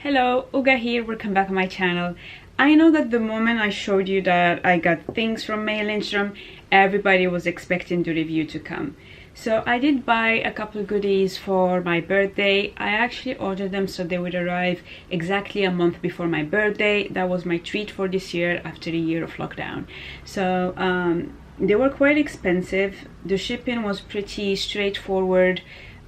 Hello, Uga here, welcome back on my channel. I know that the moment I showed you that I got things from Lindstrom, everybody was expecting the review to come. So I did buy a couple goodies for my birthday. I actually ordered them so they would arrive exactly a month before my birthday. That was my treat for this year after a year of lockdown. So they were quite expensive. The shipping was pretty straightforward.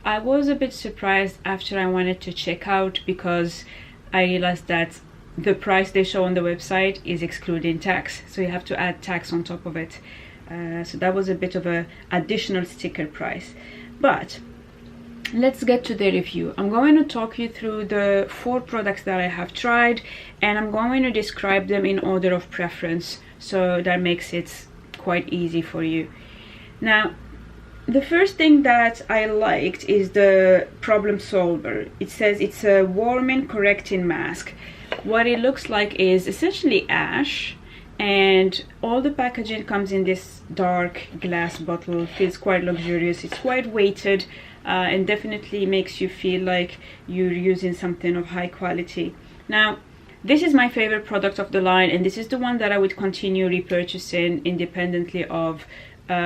I was a bit surprised after I wanted to check out because I realized that the price they show on the website is excluding tax, so you have to add tax on top of it. So that was a bit of an additional sticker price. But let's get to the review. I'm going to talk you through the 4 products that I have tried, and I'm going to describe them in order of preference, so that makes it quite easy for you. Now, the first thing that I liked is the problem solver. It says it's a warming correcting mask. What it looks like is essentially ash, and all the packaging comes in this dark glass bottle. Feels quite luxurious. It's quite weighted and definitely makes you feel like you're using something of high quality. Now, this is my favorite product of the line, and this is the one that I would continue repurchasing independently of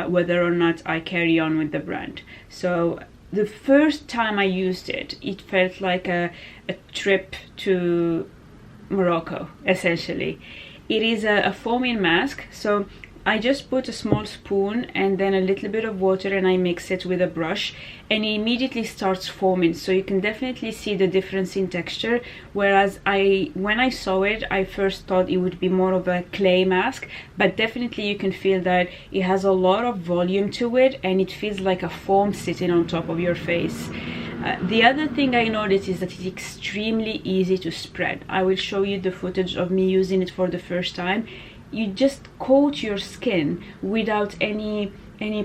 whether or not I carry on with the brand. So the first time I used it, it felt like a trip to Morocco, essentially. It is a foaming mask, so I just put a small spoon and then a little bit of water and I mix it with a brush, and it immediately starts foaming, so you can definitely see the difference in texture. Whereas when I saw it, I first thought it would be more of a clay mask, but definitely you can feel that it has a lot of volume to it and it feels like a foam sitting on top of your face. The other thing I noticed is that it's extremely easy to spread. I will show you the footage of me using it for the first time. You just coat your skin without any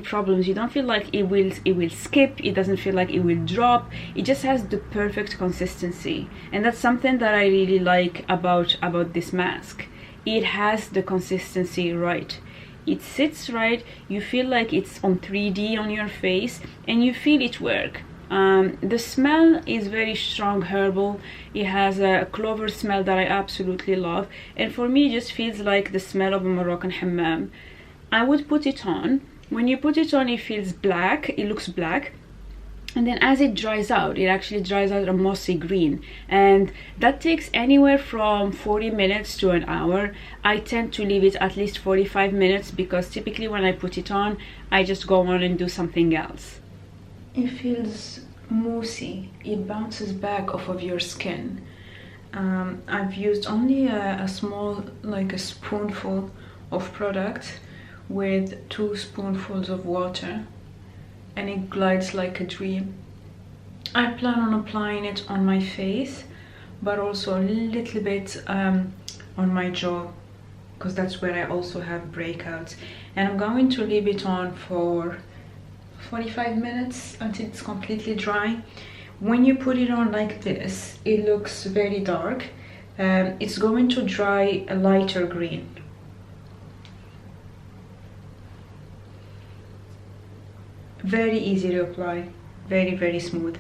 problems. You don't feel like it will skip. It doesn't feel like it will drop. It just has the perfect consistency, and that's something that I really like about this mask. It has the consistency right. It sits right. You feel like it's on 3D on your face, and you feel it work. The smell is very strong herbal. It has a clover smell that I absolutely love, and for me it just feels like the smell of a Moroccan hammam. I would put it on. When you put it on, it feels black, it looks black, and then as it dries out, it actually dries out a mossy green, and that takes anywhere from 40 minutes to an hour. I tend to leave it at least 45 minutes because typically when I put it on, I just go on and do something else. It feels moussey. It bounces back off of your skin. I've used only a small, like a spoonful of product with 2 spoonfuls of water, and it glides like a dream. I plan on applying it on my face, but also a little bit on my jaw, because that's where I also have breakouts. And I'm going to leave it on for 45 minutes until it's completely dry. When you put it on like this, it looks very dark. It's going to dry a lighter green. Very easy to apply, very smooth.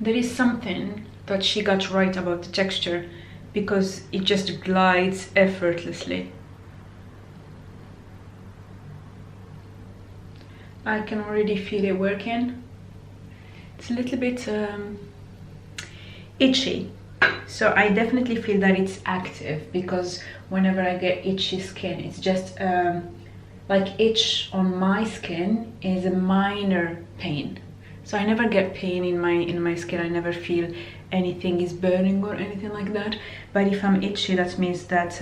There is something that she got right about the texture, because it just glides effortlessly. I can already feel it working. It's a little bit itchy, so I definitely feel that it's active, because whenever I get itchy skin, it's just like itch on my skin is a minor pain. So I never get pain in my skin. I never feel anything is burning or anything like that. But if I'm itchy, that means that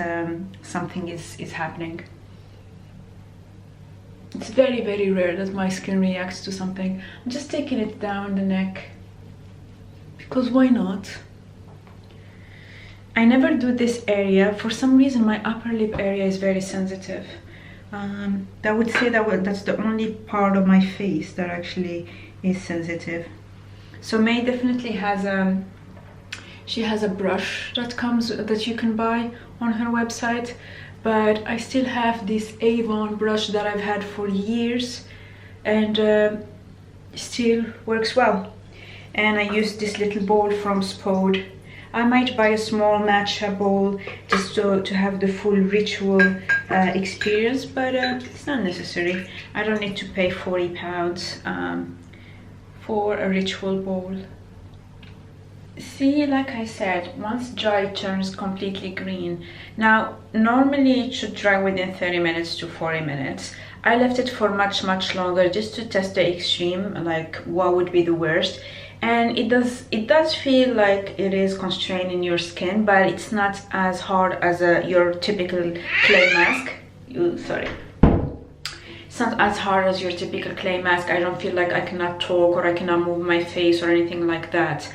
something is happening. It's very rare that my skin reacts to something. I'm just taking it down the neck, because why not? I never do this area. For some reason, my upper lip area is very sensitive. I would say that's the only part of my face that actually is sensitive. So May definitely has she has a brush that you can buy on her website, but I still have this Avon brush that I've had for years, and still works well. and I used this little bowl from Spode. I might buy a small matcha bowl just to have the full ritual experience, but it's not necessary. I don't need to pay £40 for a ritual bowl. See, like I said, once dry it turns completely green. Now, normally it should dry within 30 minutes to 40 minutes. I left it for much longer just to test the extreme, like what would be the worst. And it does feel like it is constraining your skin, but it's not as hard as your typical clay mask. It's not as hard as your typical clay mask. I don't feel like I cannot talk or I cannot move my face or anything like that.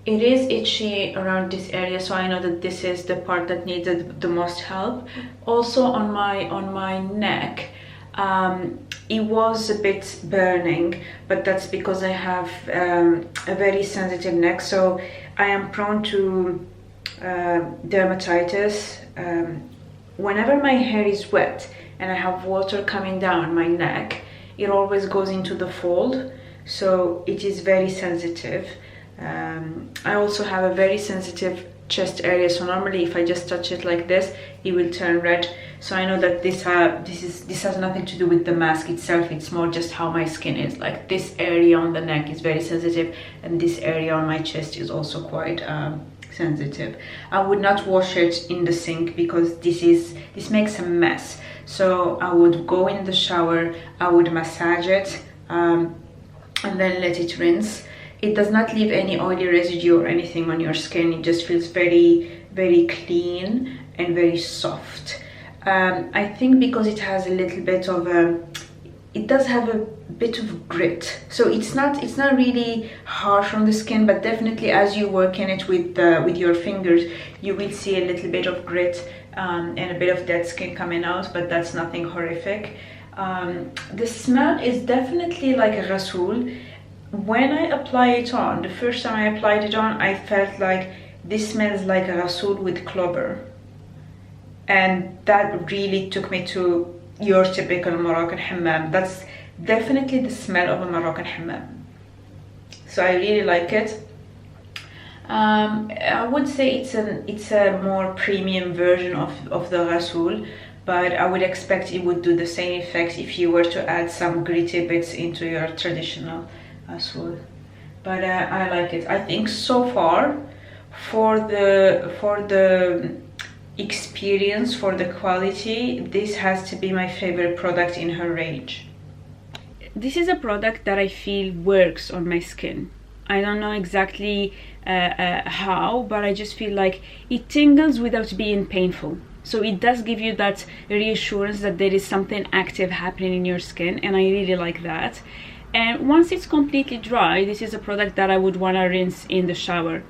It is itchy around this area, so I know that this is the part that needed the most help. Also on my neck, it was a bit burning, but that's because I have a very sensitive neck, so I am prone to dermatitis. Whenever my hair is wet and I have water coming down my neck, it always goes into the fold, so it is very sensitive. I also have a very sensitive chest area, so normally if I just touch it like this, it will turn red. So I know that this has nothing to do with the mask itself. It's more just how my skin is. Like this area on the neck is very sensitive, and this area on my chest is also quite sensitive. I would not wash it in the sink because this makes a mess. So I would go in the shower, I would massage it, and then let it rinse. It does not leave any oily residue or anything on your skin. It just feels very clean and very soft. I think because it has a little bit of it does have a bit of grit, so it's not really harsh on the skin, but definitely as you work in it with your fingers, you will see a little bit of grit and a bit of dead skin coming out, but that's nothing horrific. The smell is definitely like a Rasool. When I apply it on, the first time I applied it on, I felt like this smells like a Rasool with clover, and that really took me to your typical Moroccan hammam. That's definitely the smell of a Moroccan hammam, so I really like it. I would say it's a more premium version of the Rasool, but I would expect it would do the same effect if you were to add some gritty bits into your traditional Rasool. But I like it. I think so far, for the experience, for the quality, this has to be my favorite product in her range. This is a product that I feel works on my skin. I don't know exactly how, but I just feel like it tingles without being painful. So it does give you that reassurance that there is something active happening in your skin, and I really like that. And once it's completely dry, this is a product that I would want to rinse in the shower.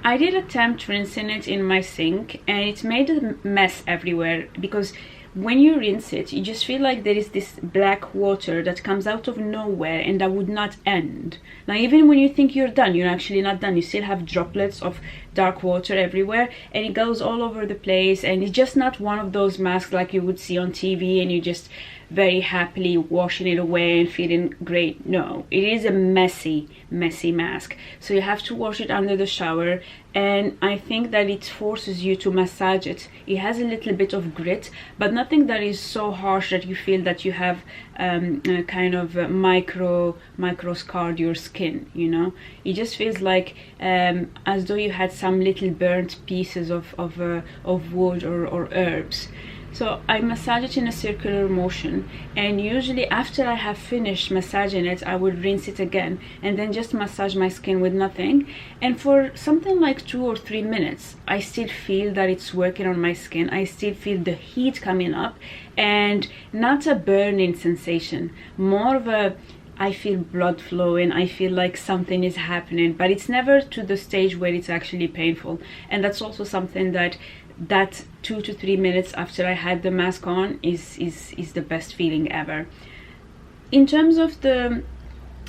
I did attempt rinsing it in my sink, and it made a mess everywhere, because when you rinse it, you just feel like there is this black water that comes out of nowhere and that would not end. Now, even when you think you're done, you're actually not done. You still have droplets of dark water everywhere, and it goes all over the place, and it's just not one of those masks like you would see on TV and you just very happily washing it away and feeling great. No, it is a messy mask, so you have to wash it under the shower, and I think that it forces you to massage it. It has a little bit of grit, but nothing that is so harsh that you feel that you have kind of micro scarred your skin, you know. It just feels like as though you had some little burnt pieces of wood or herbs. So I massage it in a circular motion, and usually after I have finished massaging it, I would rinse it again and then just massage my skin with nothing. And for something like 2 or 3 minutes, I still feel that it's working on my skin. I still feel the heat coming up, and not a burning sensation, more of a I feel blood flowing, I feel like something is happening, but it's never to the stage where it's actually painful. And that's also something that 2 to 3 minutes after I had the mask on is the best feeling ever. In terms of the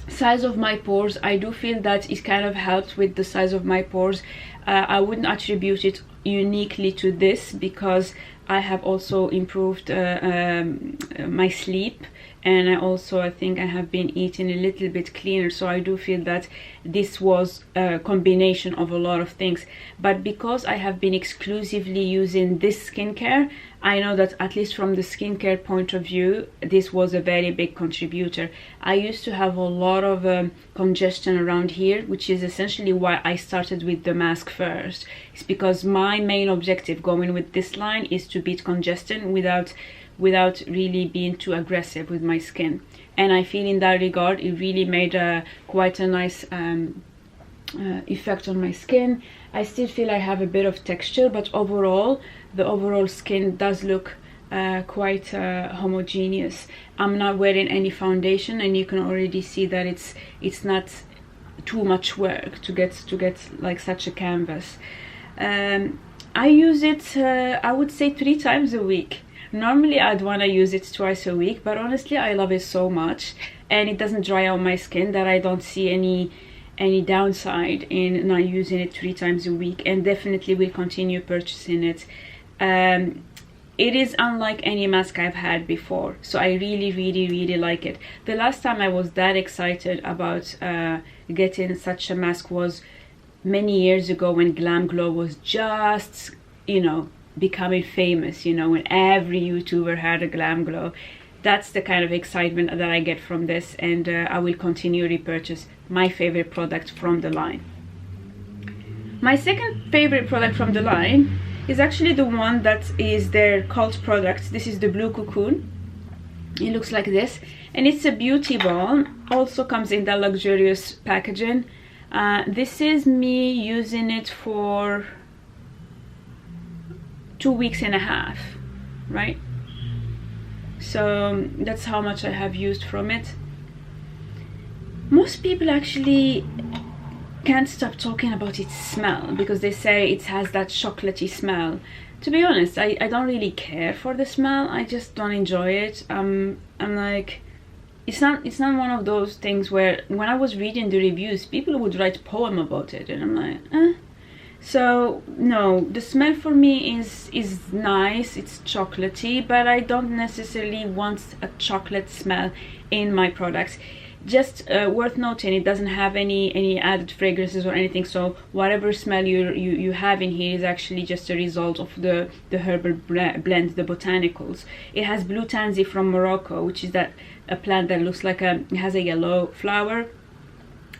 size of my pores, I do feel that it kind of helped with the size of my pores. I wouldn't attribute it uniquely to this, because I have also improved my sleep, and I think I have been eating a little bit cleaner, so I do feel that this was a combination of a lot of things. But because I have been exclusively using this skincare, I know that at least from the skincare point of view, this was a very big contributor. I used to have a lot of congestion around here, which is essentially why I started with the mask first. It's because my main objective going with this line is to beat congestion without really being too aggressive with my skin. And I feel in that regard, it really made quite a nice effect on my skin. I still feel I have a bit of texture, but overall, the overall skin does look quite homogeneous. I'm not wearing any foundation, and you can already see that it's not too much work to get like such a canvas. I use it, I would say 3 times a week. Normally I'd want to use it twice a week, but honestly I love it so much, and it doesn't dry out my skin that I don't see any downside in not using it 3 times a week, and definitely will continue purchasing it. It is unlike any mask I've had before, so I really like it. The last time I was that excited about getting such a mask was many years ago, when Glam Glow was just, you know, becoming famous, you know, when every YouTuber had a Glam Glow. That's the kind of excitement that I get from this, and I will continue to repurchase my favorite product from the line. My second favorite product from the line is actually the one that is their cult product. This is the Blue Cocoon. It looks like this, and it's a beauty balm. Also comes in that luxurious packaging. This is me using it for 2.5 weeks, right? So that's how much I have used from it. Most people actually can't stop talking about its smell, because they say it has that chocolatey smell. To be honest, I don't really care for the smell. I just don't enjoy it. I'm like, it's not one of those things where when I was reading the reviews, people would write a poem about it, and I'm like, eh. So no, the smell for me is nice. It's chocolatey, but I don't necessarily want a chocolate smell in my products. Just worth noting, it doesn't have any added fragrances or anything, so whatever smell you have in here is actually just a result of the herbal blend, the botanicals. It has blue tansy from Morocco, which is a plant that looks like it has a yellow flower.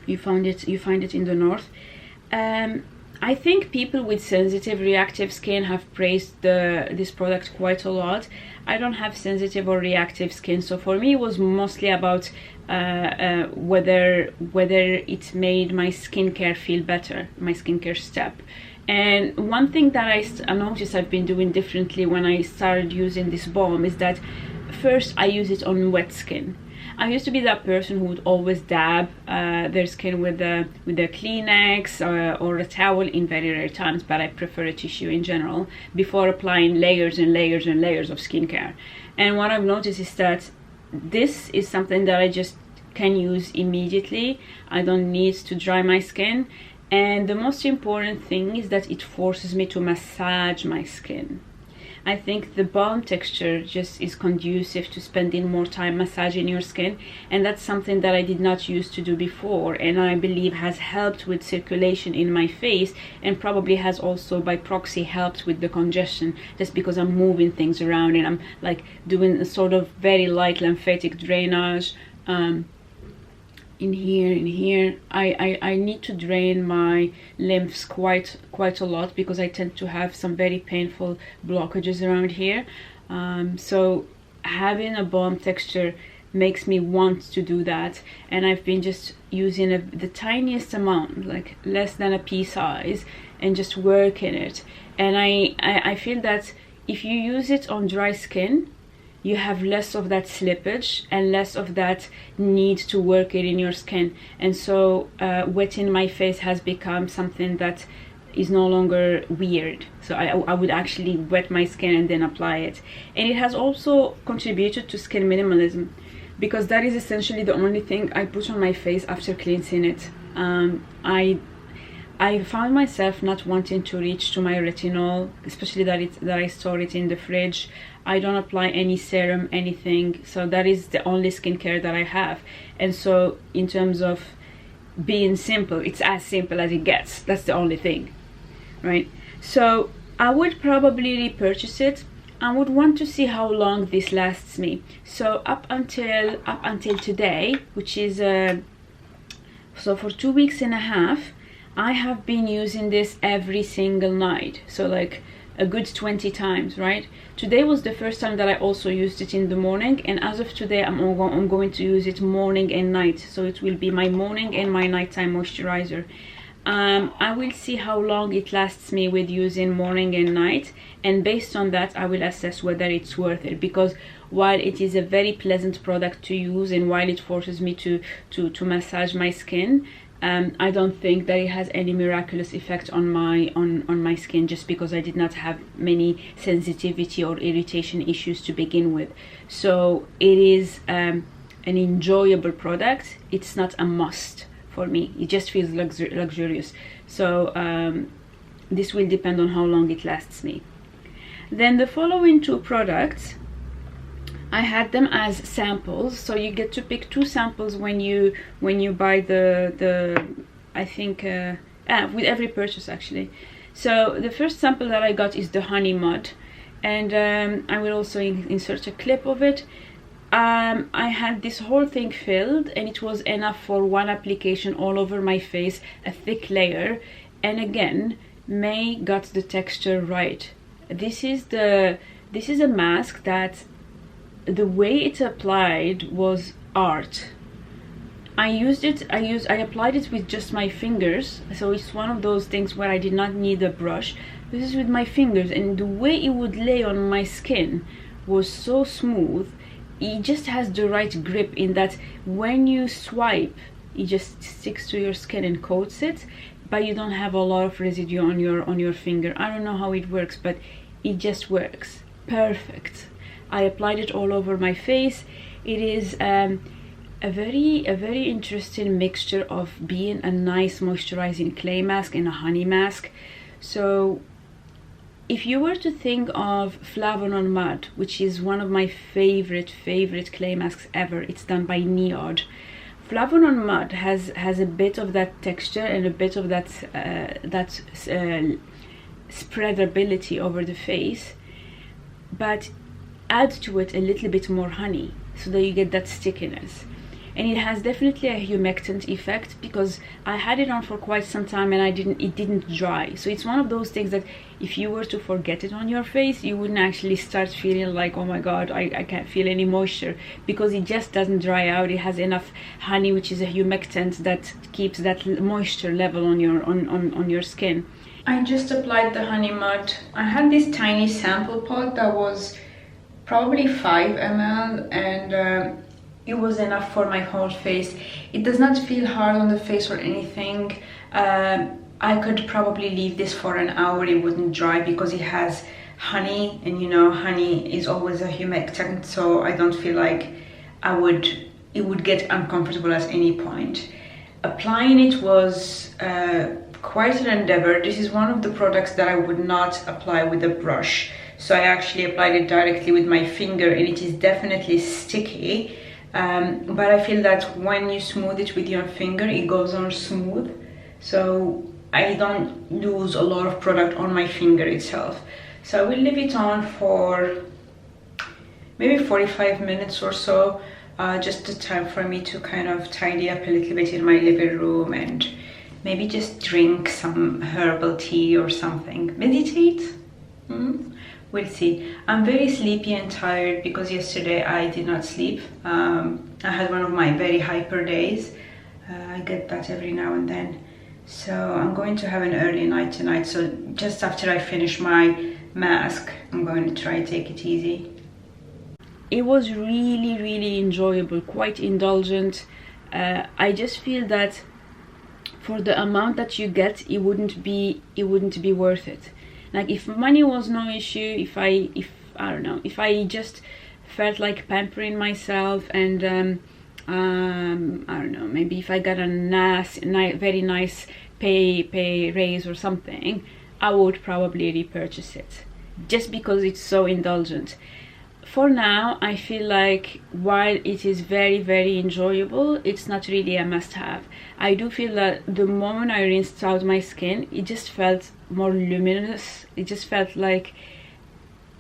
You find it in the north. I think people with sensitive, reactive skin have praised this product quite a lot. I don't have sensitive or reactive skin, so for me it was mostly about whether it made my skincare feel better, my skincare step. And one thing that I noticed I've been doing differently when I started using this balm is that first I use it on wet skin. I used to be that person who would always dab their skin with a Kleenex or a towel in very rare times, but I prefer a tissue in general before applying layers and layers and layers of skincare. And what I've noticed is that this is something that I just can use immediately. I don't need to dry my skin, and the most important thing is that it forces me to massage my skin. I think the balm texture just is conducive to spending more time massaging your skin, and that's something that I did not used to do before, and I believe has helped with circulation in my face, and probably has also by proxy helped with the congestion, just because I'm moving things around and I'm like doing a sort of very light lymphatic drainage in here. I need to drain my lymphs quite a lot, because I tend to have some very painful blockages around here. So having a balm texture makes me want to do that, and I've been just using the tiniest amount, like less than a pea size, and just working it. And I feel that if you use it on dry skin, you have less of that slippage and less of that need to work it in your skin. And so wetting my face has become something that is no longer weird. So I would actually wet my skin and then apply it. And it has also contributed to skin minimalism, because that is essentially the only thing I put on my face after cleansing it. I found myself not wanting to reach to my retinol, especially that I store it in the fridge. I don't apply any serum, anything. So that is the only skincare that I have. And so in terms of being simple, it's as simple as it gets. That's the only thing, right? So I would probably repurchase it. I would want to see how long this lasts me. So up until today, which is so for 2 weeks and a half, I have been using this every single night. So like a good 20 times, right? Today was the first time that I also used it in the morning, and as of today I'm going to use it morning and night. So it will be my morning and my nighttime moisturizer. I will see how long it lasts me with using morning and night, and based on that I will assess whether it's worth it, because while it is a very pleasant product to use and while it forces me to massage my skin, I don't think that it has any miraculous effect on my skin, just because I did not have many sensitivity or irritation issues to begin with. So it is an enjoyable product. It's not a must for me. It just feels luxurious. So this will depend on how long it lasts me. Then the following two products, I had them as samples. So you get to pick 2 samples when you buy the I think with every purchase actually. So the first sample that I got is the honey mud, and I will also insert a clip of it. I had this whole thing filled, and it was enough for one application all over my face, a thick layer. And again, May got the texture right. This is a mask that the way it's applied was art. I applied it with just my fingers, so it's one of those things where I did not need a brush. This is with my fingers, and the way it would lay on my skin was so smooth. It just has the right grip in that when you swipe, it just sticks to your skin and coats it, but you don't have a lot of residue on your finger. I don't know how it works, but it just works perfect. I applied it all over my face. It is a very interesting mixture of being a nice moisturizing clay mask and a honey mask. So if you were to think of Flavonon Mud, which is one of my favorite clay masks ever, it's done by Neod. Flavonon Mud has a bit of that texture and a bit of that spreadability over the face, but add to it a little bit more honey so that you get that stickiness. And it has definitely a humectant effect, because I had it on for quite some time and it didn't dry. So it's one of those things that if you were to forget it on your face, you wouldn't actually start feeling like, oh my god, I can't feel any moisture, because it just doesn't dry out. It has enough honey, which is a humectant that keeps that moisture level on your skin. I just applied the honey mud. I had this tiny sample pot that was probably 5 ml, and it was enough for my whole face. It does not feel hard on the face or anything. I could probably leave this for an hour. It wouldn't dry because it has honey, and you know, honey is always a humectant, so I don't feel like it would get uncomfortable at any point. Applying it was quite an endeavor. This is one of the products that I would not apply with a brush. So I actually applied it directly with my finger, and it is definitely sticky. But I feel that when you smooth it with your finger, it goes on smooth. So I don't lose a lot of product on my finger itself. So I will leave it on for maybe 45 minutes or so. Just the time for me to kind of tidy up a little bit in my living room and maybe just drink some herbal tea or something. Meditate? We'll see. I'm very sleepy and tired because yesterday I did not sleep. I had one of my very hyper days. I get that every now and then. So I'm going to have an early night tonight. So just after I finish my mask, I'm going to try and take it easy. It was really enjoyable, quite indulgent. I just feel that for the amount that you get, it wouldn't be worth it. Like, if money was no issue, if I don't know, if I just felt like pampering myself, and I don't know, maybe if I got a very nice pay raise or something, I would probably repurchase it, just because it's so indulgent. for now, I feel like while it is very, very enjoyable, it's not really a must-have. I do feel that the moment I rinsed out my skin, it just felt more luminous. It just felt like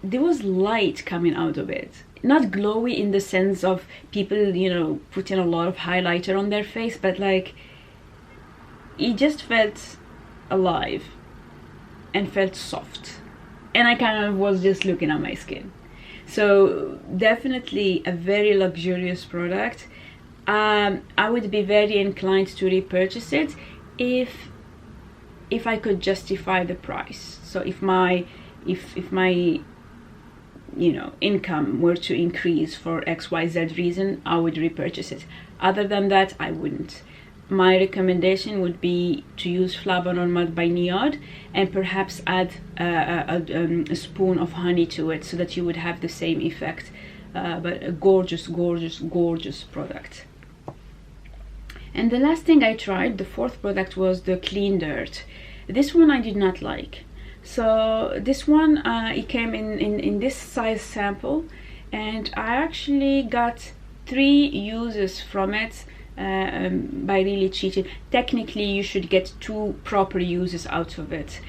there was light coming out of it. Not glowy in the sense of people, you know, putting a lot of highlighter on their face, but like it just felt alive and felt soft. And I kind of was just looking at my skin. So definitely a very luxurious product. I would be very inclined to repurchase it if I could justify the price. So if my you know, income were to increase for XYZ reason, I would repurchase it. Other than that, I wouldn't. My recommendation would be to use Flavonon Mud by Niod and perhaps add a spoon of honey to it so that you would have the same effect. But a gorgeous, gorgeous, gorgeous product. And the last thing I tried, the fourth product, was the Clean Dirt. This one I did not like. So this one, it came in this size sample, and I actually got 3 uses from it. By really cheating. Technically you should get 2 proper uses out of it.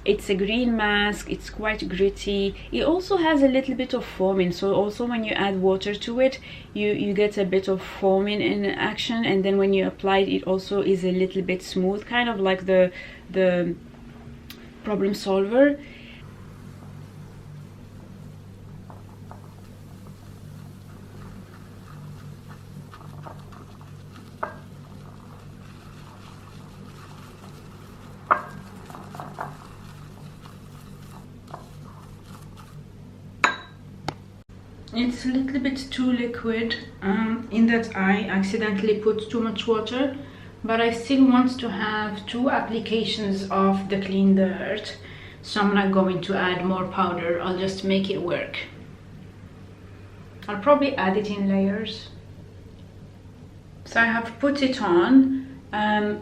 It's a green mask, it's quite gritty. It also has a little bit of foaming, so also when you add water to it, you get a bit of foaming in action, and then when you apply it, it also is a little bit smooth, kind of like the Problem Solver. It's a little bit too liquid in that I accidentally put too much water, but I still want to have 2 applications of the Clean Dirt, so I'm not going to add more powder. I'll just make it work. I'll probably add it in layers. So I have put it on.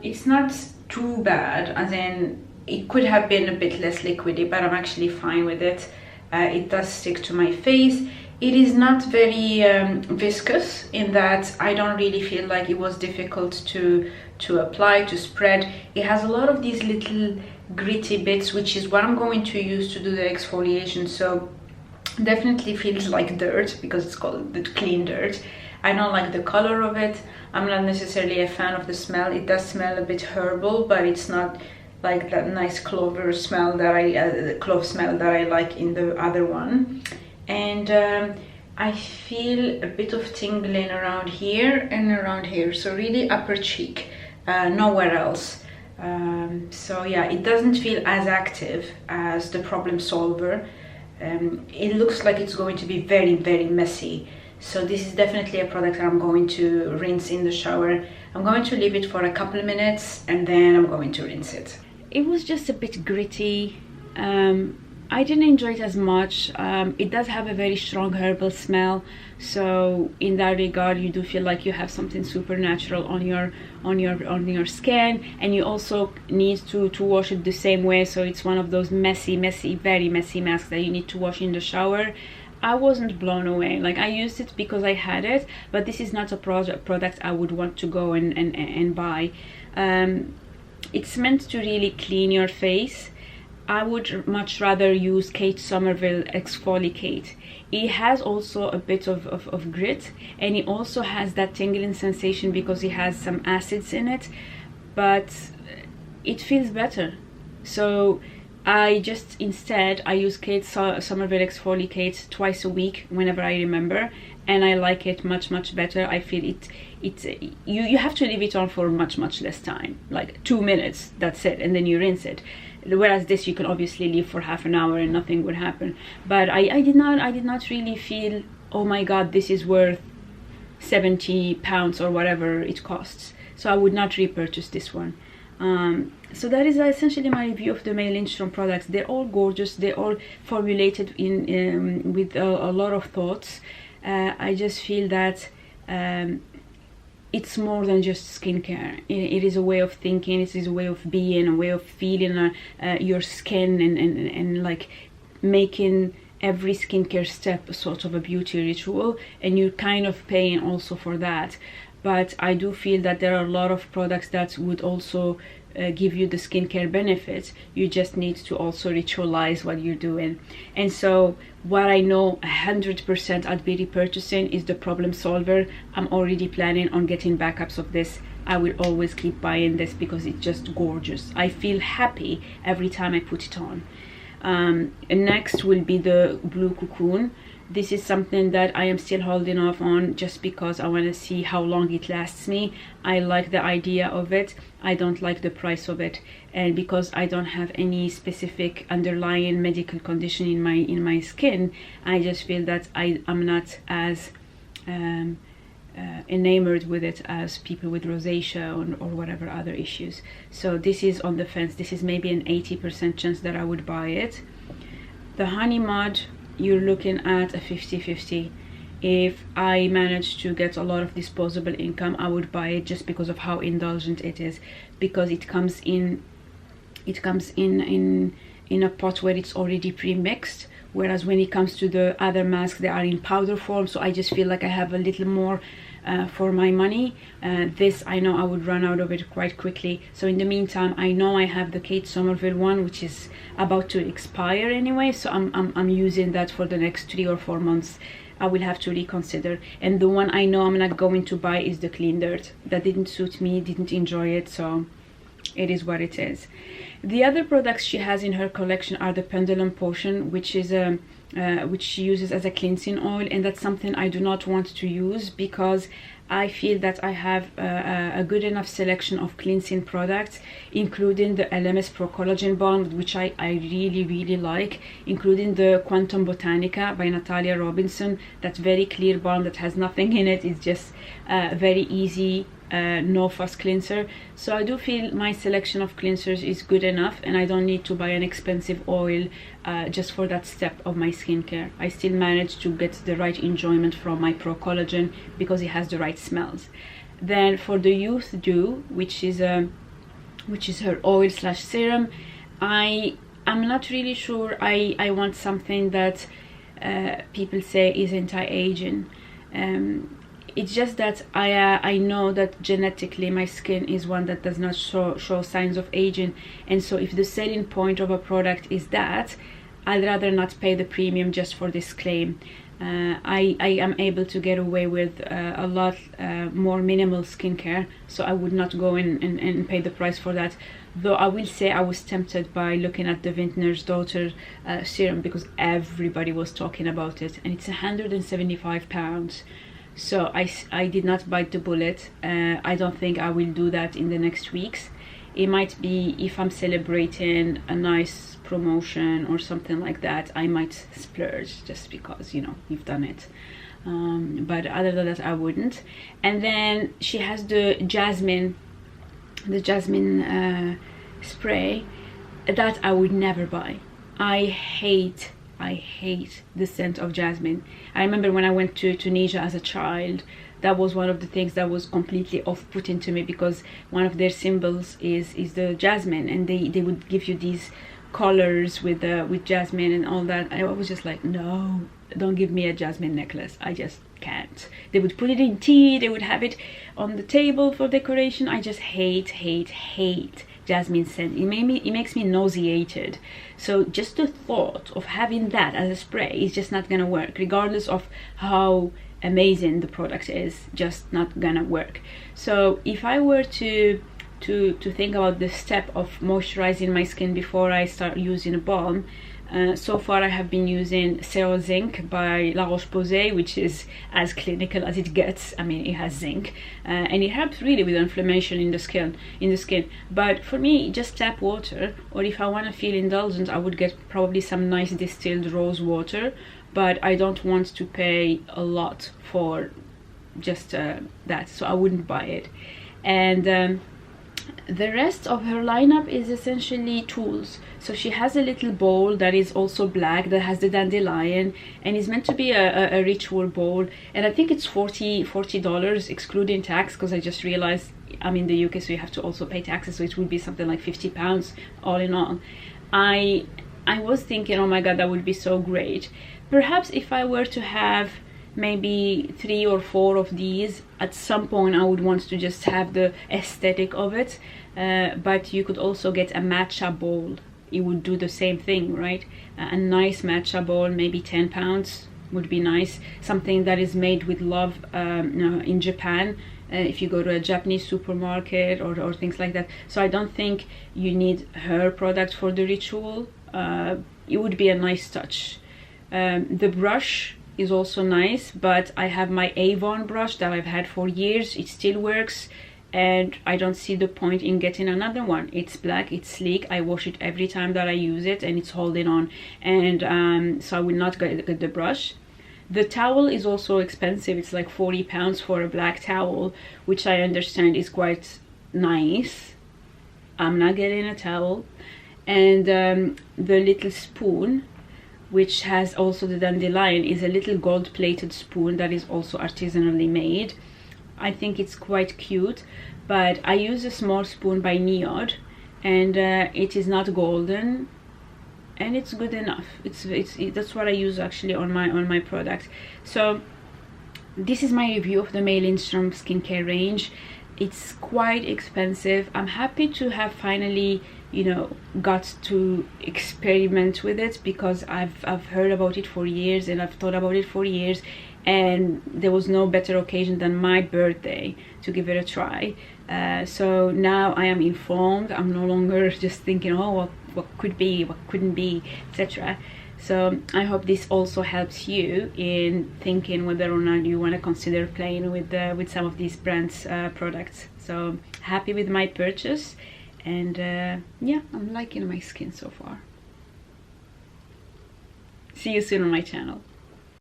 It's not too bad, as in it could have been a bit less liquidy, but I'm actually fine with it. It does stick to my face. It is not very viscous in that I don't really feel like it was difficult to apply, to spread. It has a lot of these little gritty bits, which is what I'm going to use to do the exfoliation. So definitely feels like dirt because it's called the Clean Dirt. I don't like the color of it. I'm not necessarily a fan of the smell. It does smell a bit herbal, but it's not like that nice clove smell that I like in the other one. And I feel a bit of tingling around here and around here, so really upper cheek, nowhere else. So yeah, it doesn't feel as active as the Problem Solver. It looks like it's going to be very, very messy. So this is definitely a product that I'm going to rinse in the shower. I'm going to leave it for a couple of minutes and then I'm going to rinse it. It was just a bit gritty. I didn't enjoy it as much. It does have a very strong herbal smell, so in that regard you do feel like you have something supernatural on your skin, and you also need to wash it the same way, so it's one of those messy, very messy masks that you need to wash in the shower. I wasn't blown away. Like, I used it because I had it, but this is not a product I would want to go and buy. It's meant to really clean your face. I would much rather use Kate Somerville Exfoliate. It has also a bit of grit, and it also has that tingling sensation because it has some acids in it, but it feels better. So I just, instead, I use Kate Somerville Exfoliate twice a week whenever I remember, and I like it much better. I feel you have to leave it on for much less time, like 2 minutes, that's it, and then you rinse it. Whereas this you can obviously leave for half an hour and nothing would happen. But I did not really feel, oh my god, this is worth £70 or whatever it costs. So I would not repurchase this one. So that is essentially my review of the Lindstrom products. They're all gorgeous. They're all formulated with a lot of thoughts. I just feel that it's more than just skincare. It is a way of thinking, it is a way of being, a way of feeling your skin, and like making every skincare step sort of a beauty ritual, and you're kind of paying also for that. But I do feel that there are a lot of products that would also give you the skincare benefits. You just need to also ritualize what you're doing. And so what I know 100% I'd be repurchasing is the Problem Solver. I'm already planning on getting backups of this. I will always keep buying this because it's just gorgeous. I feel happy every time I put it on. And next will be the Blue Cocoon. This is something that I am still holding off on just because I want to see how long it lasts me. I like the idea of it. I don't like the price of it, and because I don't have any specific underlying medical condition in my skin, I just feel that I'm not as enamored with it as people with rosacea or whatever other issues. So this is on the fence. This is maybe an 80% chance that I would buy it. The Honey Mud, you're looking at a 50-50. If I manage to get a lot of disposable income, I would buy it just because of how indulgent it is, because it comes in a pot where it's already pre-mixed, whereas when it comes to the other masks, they are in powder form. So I just feel like I have a little more for my money. This, I know I would run out of it quite quickly. So in the meantime, I know I have the Kate Somerville one, which is about to expire anyway, so I'm using that for the next 3 or 4 months. I will have to reconsider. And the one I know I'm not going to buy is the Clean Dirt. That didn't suit me, didn't enjoy it, so it is what it is. The other products she has in her collection are the Pendulum Potion, which is which she uses as a cleansing oil, and that's something I do not want to use because I feel that I have a good enough selection of cleansing products, including the LMS Pro Collagen Balm, which I really like, including the Quantum Botanica by Natalia Robinson. That very clear balm that has nothing in it. It's just very easy, no fuss cleanser. So I do feel my selection of cleansers is good enough, and I don't need to buy an expensive oil just for that step of my skincare. I still manage to get the right enjoyment from my Pro Collagen because it has the right smells. Then for the Youth Dew, which is her oil slash serum, I'm not really sure I want something that people say is anti-aging. It's just that I know that genetically my skin is one that does not show signs of aging, and so if the selling point of a product is that, I'd rather not pay the premium just for this claim. I am able to get away with a lot more minimal skincare, so I would not go in and pay the price for that. Though I will say I was tempted by looking at the Vintner's Daughter serum because everybody was talking about it, and it's £175. So I did not bite the bullet. I don't think I will do that in the next weeks. It might be if I'm celebrating a nice promotion or something like that, I might splurge just because, you know, you've done it. But other than that, I wouldn't. And then she has the Jasmine spray that I would never buy. I hate the scent of jasmine. I remember when I went to Tunisia as a child, that was one of the things that was completely off-putting to me, because one of their symbols is the jasmine, and they would give you these colors with jasmine and all that. I was just like, no, don't give me a jasmine necklace. I just can't. They would put it in tea, they would have it on the table for decoration. I just hate jasmine scent. It makes me nauseated. So just the thought of having that as a spray is just not gonna work, regardless of how amazing the product is. Just not gonna work. So if I were to think about the step of moisturizing my skin before I start using a balm, so far I have been using Cero Zinc by La Roche-Posay, which is as clinical as it gets. I mean, it has zinc, and it helps really with inflammation in the skin. But for me, just tap water, or if I want to feel indulgent, I would get probably some nice distilled rose water. But I don't want to pay a lot for just that, so I wouldn't buy it. And the rest of her lineup is essentially tools. So she has a little bowl that is also black, that has the dandelion, and is meant to be a ritual bowl, and I think it's $40 excluding tax, because I just realized I'm in the UK, so you have to also pay taxes, so it would be something like £50 all in all. I I was thinking, oh my god, that would be so great. Perhaps if I were to have maybe 3 or 4 of these, at some point I would want to just have the aesthetic of it. But you could also get a matcha bowl. It would do the same thing, right? A nice matcha bowl, maybe 10 pounds would be nice. Something that is made with love in Japan, if you go to a Japanese supermarket or things like that. So I don't think you need her product for the ritual. It would be a nice touch. The brush is also nice, but I have my Avon brush that I've had for years. It still works, and I don't see the point in getting another one. It's black, it's sleek, I wash it every time that I use it, and it's holding on. And so I will not get the brush. The towel is also expensive. It's like 40 pounds for a black towel, which I understand is quite nice. I'm not getting a towel. And the little spoon, which has also the dandelion, is a little gold plated spoon that is also artisanally made. I think it's quite cute, but I use a small spoon by Neod, and it is not golden, and it's good enough. That's what I use actually on my product. So this is my review of the Lindstrom skincare range. It's quite expensive. I'm happy to have finally, you know, got to experiment with it, because I've heard about it for years and I've thought about it for years, and there was no better occasion than my birthday to give it a try. So now I am informed. I'm no longer just thinking, oh, what could be, what couldn't be, etc. So I hope this also helps you in thinking whether or not you want to consider playing with some of these brands' products. So happy with my purchase, and yeah, I'm liking my skin so far. See you soon on my channel.